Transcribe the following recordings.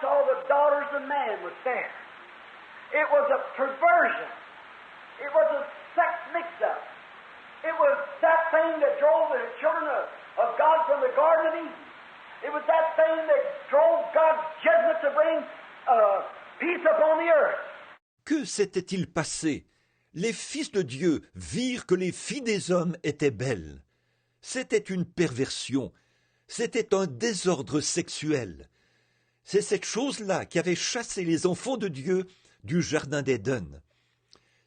saw the daughters of man was there. It was a perversion. It was a sex mix-up. It was that thing that drove the children of God from the Garden of Eden. It was that thing that drove God's judgment to bring peace upon the earth. Que s'était-il passé? Les fils de Dieu virent que les filles des hommes étaient belles. C'était une perversion. C'était un désordre sexuel. C'est cette chose-là qui avait chassé les enfants de Dieu du jardin d'Éden.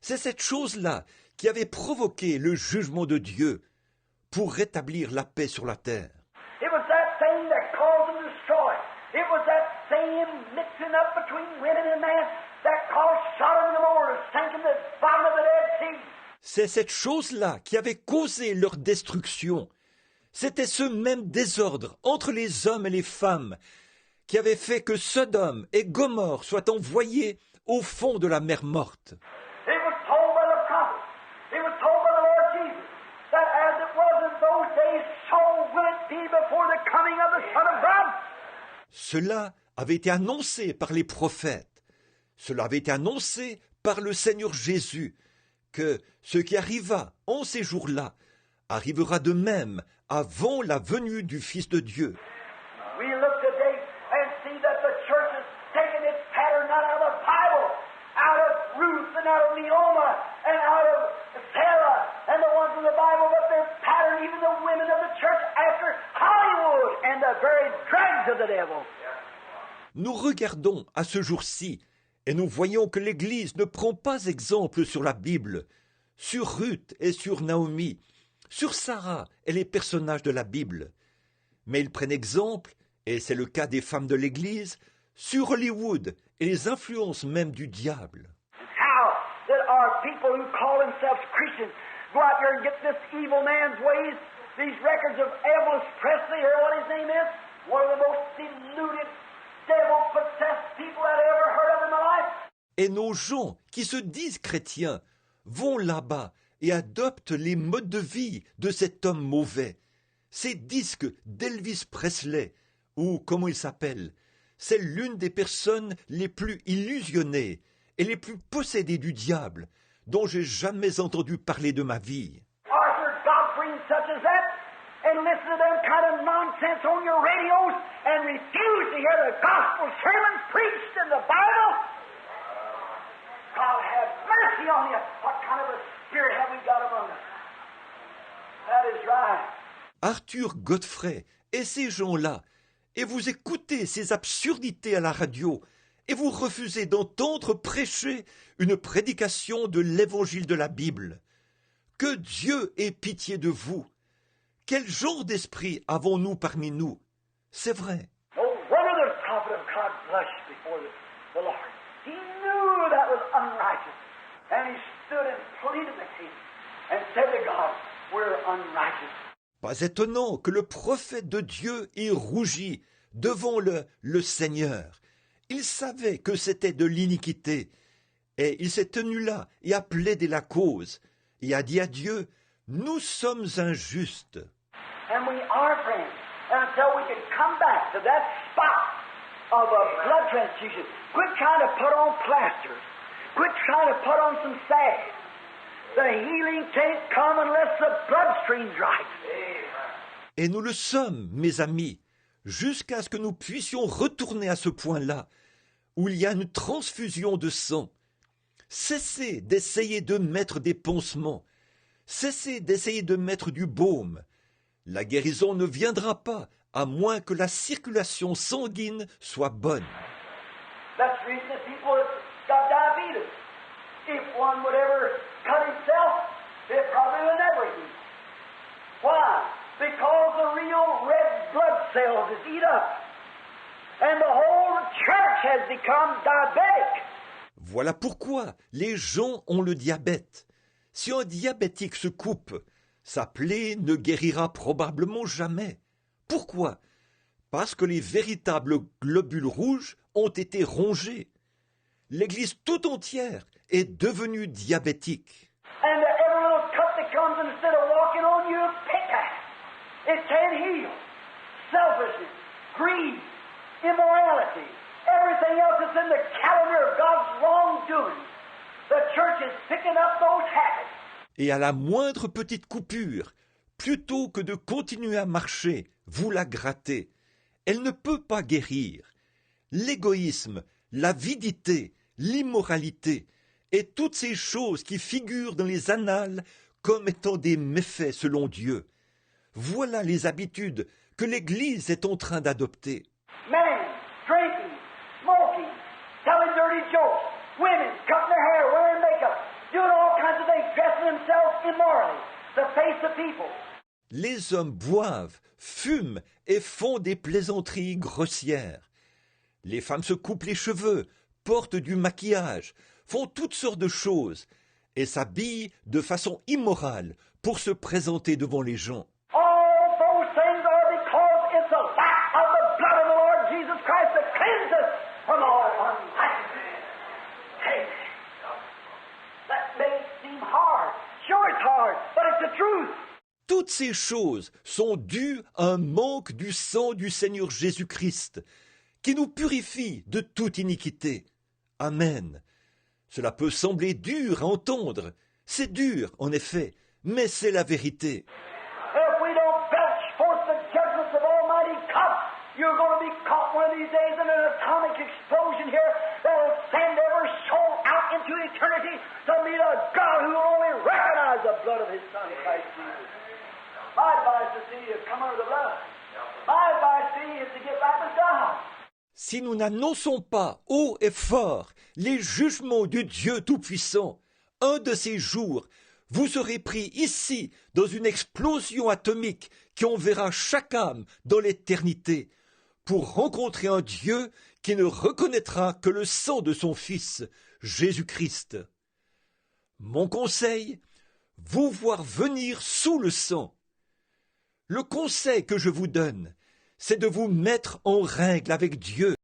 C'est cette chose-là qui avait provoqué le jugement de Dieu pour rétablir la paix sur la terre. It was that thing that caused them to destroy. It was that same mixing up between women and men that caused Sodom and Gomorrah to sink in the bottom of the Dead Sea. C'est cette chose-là qui avait causé leur destruction. C'était ce même désordre entre les hommes et les femmes qui avait fait que Sodome et Gomorrhe soient envoyés au fond de la mer morte. It was told by the prophet, it was told by the Lord Jesus, that as it was in those days, so will it be before the coming of the Son of God. Cela avait été annoncé par les prophètes. Cela avait été annoncé par le Seigneur Jésus, que ce qui arriva en ces jours-là arrivera de même avant la venue du Fils de Dieu. We look today and see that the church has taken its pattern not out of the Bible, out of Ruth and out of Naomi and out of Sarah and the ones in the Bible, but their pattern, even the women of the church, after Hollywood and the very dregs of the devil. Nous regardons à ce jour-ci et nous voyons que l'Église ne prend pas exemple sur la Bible, sur Ruth et sur Naomi, sur Sarah et les personnages de la Bible. Mais ils prennent exemple, et c'est le cas des femmes de l'Église, sur Hollywood et les influences même du diable. How that our people who call themselves Christians go out there and get this evil man's ways, these records of Elvis Presley, or what his name is, one of the most deluded, devil-possessed people I've ever heard of in my life. Et nos gens qui se disent chrétiens vont là-bas et adoptent les modes de vie de cet homme mauvais. Ces disques d'Elvis Presley, ou comment il s'appelle, c'est l'une des personnes les plus illusionnées et les plus possédées du diable dont j'ai jamais entendu parler de ma vie. Arthur Godfrey and such as that, and listen to them kind of nonsense on your radios and refuse to hear the gospel sermons preached in the Bible. God have mercy on you. What kind of a spirit have we got among us? That is right. Arthur Godfrey et ces gens-là, et vous écoutez ces absurdités à la radio, et vous refusez d'entendre prêcher une prédication de l'évangile de la Bible. Que Dieu ait pitié de vous. Quel genre d'esprit avons-nous parmi nous? C'est vrai. No wonder the prophet of God blushed before the Lord. He knew that was unrighteous. And he stood and pleaded the case and said to God, we're unrighteous. Pas étonnant que le prophète de Dieu ait rougi devant le Seigneur. Il savait que c'était de l'iniquité, et il s'est tenu là et a plaidé la cause, et a dit à Dieu, nous sommes injustes. And we are, friends, until we can come back to that spot of a blood transfusion. Quit trying to put on plasters. Quit trying to put on some salve. The healing can't come unless the bloodstream's right. Et nous le sommes, mes amis, jusqu'à ce que nous puissions retourner à ce point-là, où il y a une transfusion de sang. Cessez d'essayer de mettre des pansements. Cessez d'essayer de mettre du baume. La guérison ne viendra pas à moins que la circulation sanguine soit bonne. That's the reason that people have got diabetes. If one would ever cut himself, it probably would never heal. Why? Because the real red blood cells is eat up. And the whole church has become diabetic. Voilà pourquoi les gens ont le diabète. Si un diabétique se coupe, sa plaie ne guérira probablement jamais. Pourquoi? Parce que les véritables globules rouges ont été rongés. L'Église tout entière est devenue diabétique. And every little cut that comes, instead of walking on you, pick at it. It can't heal. Selfishness, greed, immorality, every everything else that's in the calendar of God's wrongdoing, the church is picking up those habits. Et à la moindre petite coupure, plutôt que de continuer à marcher, vous la grattez. Elle ne peut pas guérir. L'égoïsme, l'avidité, l'immoralité et toutes ces choses qui figurent dans les annales comme étant des méfaits selon Dieu. Voilà les habitudes que l'Église est en train d'adopter. Men, drinking, smoking, telling dirty jokes, women cutting their hair, wearing makeup, doing all kinds of things, dressing themselves immorally to face the people. Les hommes boivent, fument et font des plaisanteries grossières. Les femmes se coupent les cheveux, portent du maquillage, font toutes sortes de choses et s'habillent de façon immorale pour se présenter devant les gens. All those things are because it's the lack of the blood of the Lord Jesus Christ that cleanses us from all unrighteousness. Hey, that may seem hard. Sure it's hard, but it's the truth. Toutes ces choses sont dues à un manque du sang du Seigneur Jésus-Christ, qui nous purifie de toute iniquité. Amen. Cela peut sembler dur à entendre. C'est dur, en effet, mais c'est la vérité. If we don't belch forth the judgments of Almighty God, you're going to be caught one of these days in an atomic explosion here that will send every soul out into eternity to meet a God who will only recognize the blood of His Son, Christ Jesus. My advice to thee is come under the blood. My advice to thee is to get back with God. Si nous n'annonçons pas haut et fort les jugements du Dieu Tout-Puissant, un de ces jours, vous serez pris ici dans une explosion atomique qui enverra chaque âme dans l'éternité pour rencontrer un Dieu qui ne reconnaîtra que le sang de son Fils, Jésus-Christ. Mon conseil, vous voir venir sous le sang. Le conseil que je vous donne, c'est de vous mettre en règle avec Dieu